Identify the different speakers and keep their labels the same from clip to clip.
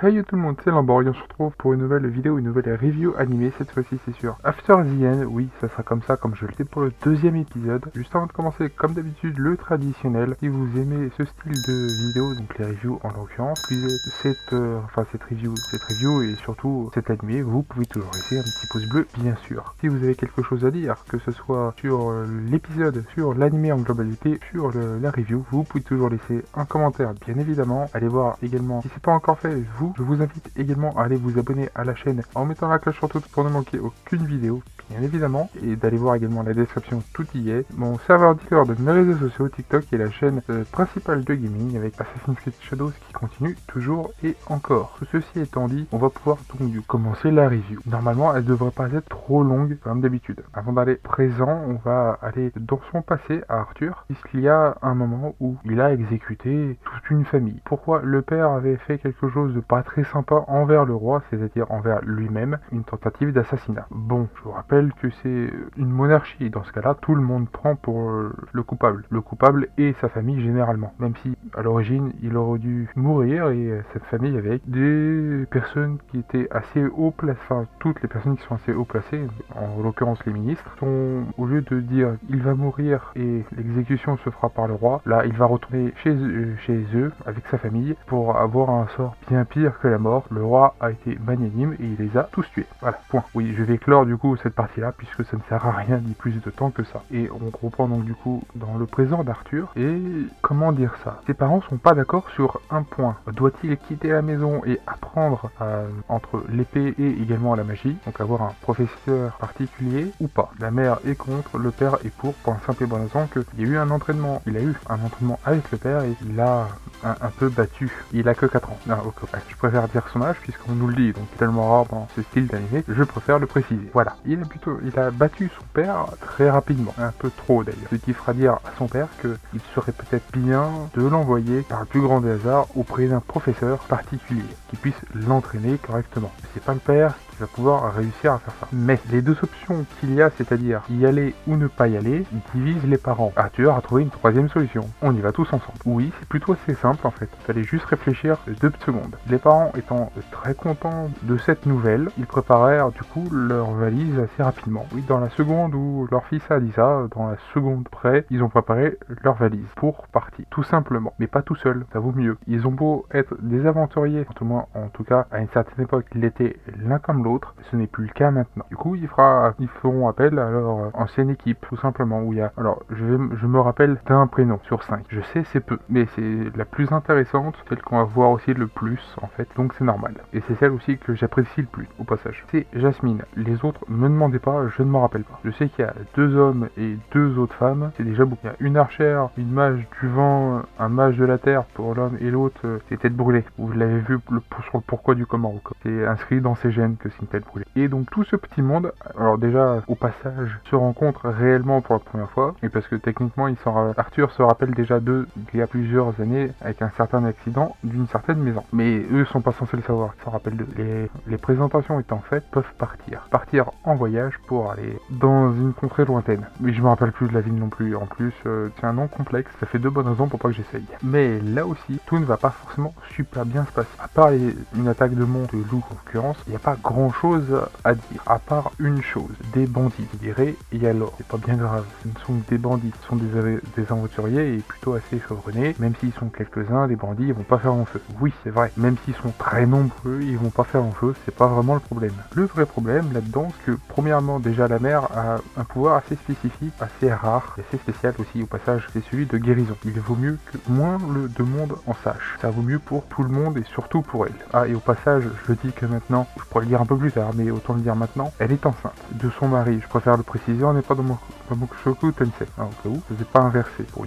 Speaker 1: Hey tout le monde, c'est Lambord et on se retrouve pour une nouvelle vidéo, une nouvelle review animée, cette fois-ci c'est sûr After the End, oui ça sera comme ça comme je le fais pour le deuxième épisode. Juste avant de commencer, comme d'habitude, le traditionnel. Si vous aimez ce style de vidéo, donc les reviews en l'occurrence, puis cette review et surtout cet animé, vous pouvez toujours laisser un petit pouce bleu bien sûr. Si vous avez quelque chose à dire, que ce soit sur l'épisode, sur l'animé en globalité, sur la review, vous pouvez toujours laisser un commentaire bien évidemment. Allez voir également, si c'est pas encore fait, je vous invite également à aller vous abonner à la chaîne en mettant la cloche sur tout pour ne manquer aucune vidéo, bien évidemment, et d'aller voir également la description, tout y est. Mon serveur dealer de mes réseaux sociaux, TikTok, et la chaîne principale de gaming avec Assassin's Creed Shadows qui continue toujours et encore. Tout ceci étant dit, on va pouvoir donc commencer la review. Normalement, elle devrait pas être trop longue comme d'habitude. Avant d'aller présent, on va aller dans son passé à Arthur, puisqu'il y a un moment où il a exécuté toute une famille. Pourquoi le père avait fait quelque chose de pas très sympa envers le roi, c'est-à-dire envers lui-même, une tentative d'assassinat. Bon, je vous rappelle que c'est une monarchie, dans ce cas-là, tout le monde prend pour le coupable. Le coupable et sa famille généralement, même si à l'origine il aurait dû mourir et cette famille avec des personnes qui étaient assez haut placées, enfin toutes les personnes qui sont assez haut placées, en l'occurrence les ministres, sont, au lieu de dire il va mourir et l'exécution se fera par le roi, là il va retourner chez eux avec sa famille pour avoir un sort bien pire que la mort. Le roi a été magnanime et il les a tous tués. Voilà, point. Oui, je vais clore du coup cette partie-là puisque ça ne sert à rien ni plus de temps que ça. Et on reprend donc du coup dans le présent d'Arthur. Et comment dire ça? Ses parents sont pas d'accord sur un point. Doit-il quitter la maison et apprendre entre l'épée et également la magie, donc avoir un professeur particulier ou pas? La mère est contre, le père est pour un simple et bon raison qu'il y a eu un entraînement. Il a eu un entraînement avec le père et il a un peu battu. Il a que 4 ans. Non, je préfère dire son âge puisqu'on nous le dit, donc tellement rare dans ce style d'animé, je préfère le préciser. Voilà, il a battu son père très rapidement, un peu trop d'ailleurs, ce qui fera dire à son père qu'il serait peut-être bien de l'envoyer par le plus grand des hasards auprès d'un professeur particulier qui puisse l'entraîner correctement. C'est pas le père qui va pouvoir réussir à faire ça. Mais les deux options qu'il y a, c'est-à-dire y aller ou ne pas y aller, divisent les parents. Arthur a trouvé une troisième solution. On y va tous ensemble. Oui, c'est plutôt assez simple en fait. Il fallait juste réfléchir 2 secondes. Les parents étant très contents de cette nouvelle, ils préparèrent du coup leur valise assez rapidement. Oui, dans la seconde où leur fils a dit ça, dans la seconde près, ils ont préparé leur valise pour partir. Tout simplement. Mais pas tout seul, ça vaut mieux. Ils ont beau être des aventuriers, en tout cas à une certaine époque, ils l'étaient l'un comme l'autre, ce n'est plus le cas maintenant. Du coup, ils feront appel à leur ancienne équipe, tout simplement, où il y a... Alors, je me rappelle d'un prénom sur 5. Je sais, c'est peu, mais c'est la plus intéressante, celle qu'on va voir aussi le plus, en fait, donc c'est normal. Et c'est celle aussi que j'apprécie le plus, au passage. C'est Jasmine. Les autres, me demandez pas, je ne m'en rappelle pas. Je sais qu'il y a 2 hommes et 2 autres femmes, c'est déjà beaucoup. Il y a une archère, une mage du vent, un mage de la terre pour l'homme, et l'autre, c'est tête brûlée. Vous l'avez vu sur le pourquoi du comment. C'est inscrit dans ses gènes que c'est une tête brûlée. Et donc tout ce petit monde, alors déjà au passage, se rencontre réellement pour la première fois, et parce que techniquement Arthur se rappelle déjà d'eux il y a plusieurs années avec un certain accident d'une certaine maison. Mais eux sont pas censés le savoir, ils s'en rappellent d'eux. Les présentations étant faites, peuvent partir en voyage pour aller dans une contrée lointaine. Mais je me rappelle plus de la ville non plus. En plus, c'est un nom complexe, ça fait 2 bonnes raisons pour pas que j'essaye. Mais là aussi, tout ne va pas forcément super bien se passer. À part une attaque de loup en l'occurrence, il n'y a pas grand chose à dire, à part une chose, des bandits, je dirais, et alors, c'est pas bien grave, ce ne sont que des bandits, ce sont des aventuriers et plutôt assez chevronnés, même s'ils sont quelques-uns, des bandits, ils vont pas faire en feu. Oui, c'est vrai, même s'ils sont très nombreux, ils vont pas faire en feu, c'est pas vraiment le problème. Le vrai problème là-dedans, c'est que premièrement, déjà la mère a un pouvoir assez spécifique, assez rare, et assez spécial aussi au passage, c'est celui de guérison. Il vaut mieux que moins de monde en sache. Ça vaut mieux pour tout le monde et surtout pour elle. Ah, et au passage, je dis que maintenant, je pourrais le dire un peu plus tard, mais autant le dire maintenant, elle est enceinte de son mari. Je préfère le préciser, on n'est pas dans Mushoku Tensei. Ah, au cas où, je ne vais pas inverser. Pour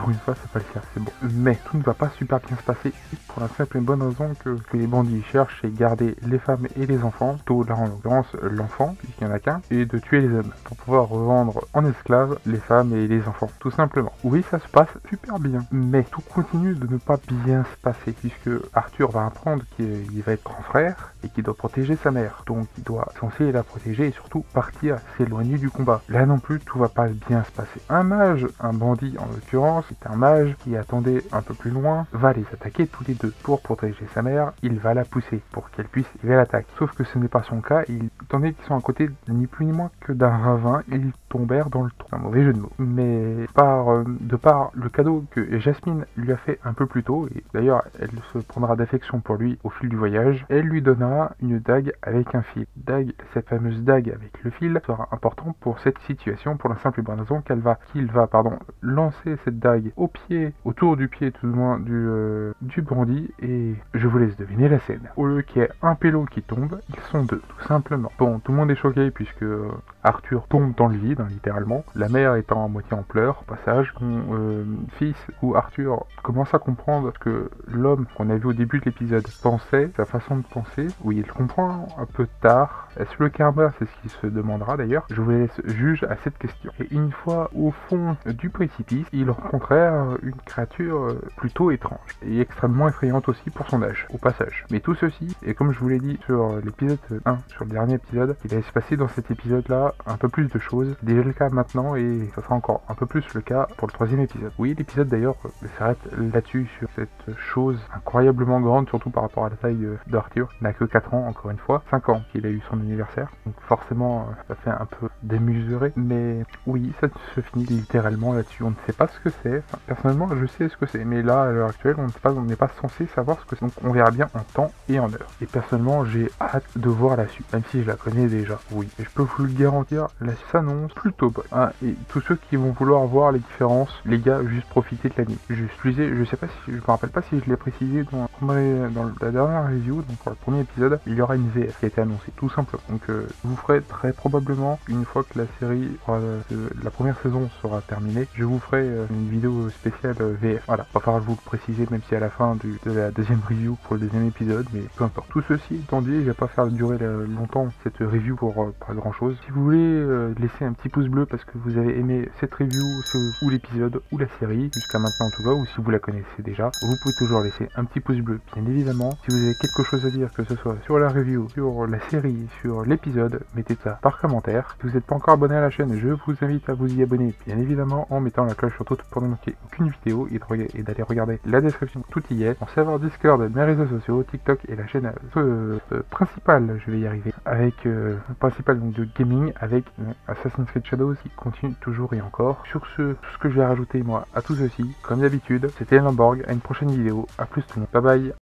Speaker 1: une fois, c'est pas le cas, c'est bon. Mais tout ne va pas super bien se passer pour la simple et bonne raison que les bandits cherchent, c'est garder les femmes et les enfants, plutôt là en l'occurrence l'enfant, puisqu'il n'y en a qu'un, et de tuer les hommes, pour pouvoir revendre en esclaves les femmes et les enfants, tout simplement. Oui, ça se passe super bien, mais tout continue de ne pas bien se passer, puisque Arthur va apprendre qu'il va être grand frère, et qu'il doit protéger sa mère, donc il doit censé la protéger et surtout partir, s'éloigner du combat. Là non plus, tout va pas bien se passer. Un mage, un bandit en l'occurrence, c'est un mage qui attendait un peu plus loin, va les attaquer tous les deux. Pour protéger sa mère, il va la pousser pour qu'elle puisse élever l'attaque. Sauf que ce n'est pas son cas, étant donné qu'ils sont à côté ni plus ni moins que d'un ravin, ils tombèrent dans le trou. Un mauvais jeu de mots. Mais de par le cadeau que Jasmine lui a fait un peu plus tôt, et d'ailleurs elle se prendra d'affection pour lui au fil du voyage, elle lui donnera une dague avec un fil. Cette fameuse dague avec le fil sera important pour cette situation, pour la simple et bonne raison qu'il va lancer cette dague autour du pied tout du moins du bandit, et je vous laisse deviner la scène. Au lieu qu'il y ait un pélo qui tombe, ils sont deux, tout simplement. Bon, tout le monde est choqué puisque Arthur tombe dans le vide, hein, littéralement. La mère étant à moitié en pleurs, au passage. Son fils, ou Arthur, commence à comprendre que l'homme qu'on a vu au début de l'épisode pensait, sa façon de penser. Oui, il comprend un peu tard. Est-ce le karma? C'est ce qu'il se demandera d'ailleurs. Je vous laisse juge à cette question. Et une fois au fond du précipice, il rencontrèrent une créature plutôt étrange et extrêmement effrayante aussi pour son âge, au passage. Mais tout ceci, et comme je vous l'ai dit sur l'épisode 1, sur le dernier épisode, il allait se passer dans cet épisode-là un peu plus de choses. C'est déjà le cas maintenant et ça sera encore un peu plus le cas pour le troisième épisode. Oui, l'épisode d'ailleurs s'arrête là-dessus, sur cette chose incroyablement grande, surtout par rapport à la taille d'Arthur. Il n'a que 4 ans, encore une fois. 5 ans qu'il a eu son anniversaire. Donc forcément, ça fait un peu démesuré. Mais oui, ça se finit littéralement là-dessus. On ne sait pas ce que c'est. Enfin, personnellement, je sais ce que c'est. Mais là, à l'heure actuelle, on n'est pas censé savoir ce que c'est. Donc on verra bien en temps et en heure. Et personnellement, j'ai hâte de voir la suite. Même si je la connais déjà. Oui. Et je peux vous le garantir, la suite s'annonce plutôt bonne. Ah, et tous ceux qui vont vouloir voir les différences, les gars, juste profitez de l'anime. Je sais pas si, je me rappelle pas si je l'ai précisé dans la dernière review, donc pour le premier épisode, il y aura une VF qui a été annoncée, tout simplement. Donc je vous ferai très probablement, une fois que la série, la première saison sera terminée, je vous ferai une vidéo spéciale VF. Voilà, va falloir vous le préciser, même si à la fin de la deuxième review pour le deuxième épisode, mais peu importe. Tout ceci étant dit, je vais pas faire durer longtemps cette review pour pas grand chose. Si vous voulez laisser un petit pouce bleu parce que vous avez aimé cette review ou l'épisode ou la série, jusqu'à maintenant en tout cas, ou si vous la connaissez déjà, vous pouvez toujours laisser un petit pouce bleu, bien évidemment. Si vous avez quelque chose à dire, que ce soit sur la review, sur la série, sur l'épisode, mettez ça par commentaire. Si vous n'êtes pas encore abonné à la chaîne, je vous invite à vous y abonner, bien évidemment, en mettant la cloche sur tout pour ne manquer aucune vidéo et d'aller regarder la description, tout y est. Mon serveur Discord, mes réseaux sociaux, TikTok et la chaîne principale, je vais y arriver, avec principale donc de gaming, avec Assassin's Creed Shadows qui continue toujours et encore. Sur ce, tout ce que je vais rajouter moi à tout ceci, comme d'habitude, c'était Lamborg, à une prochaine vidéo, à plus tout le monde, bye bye.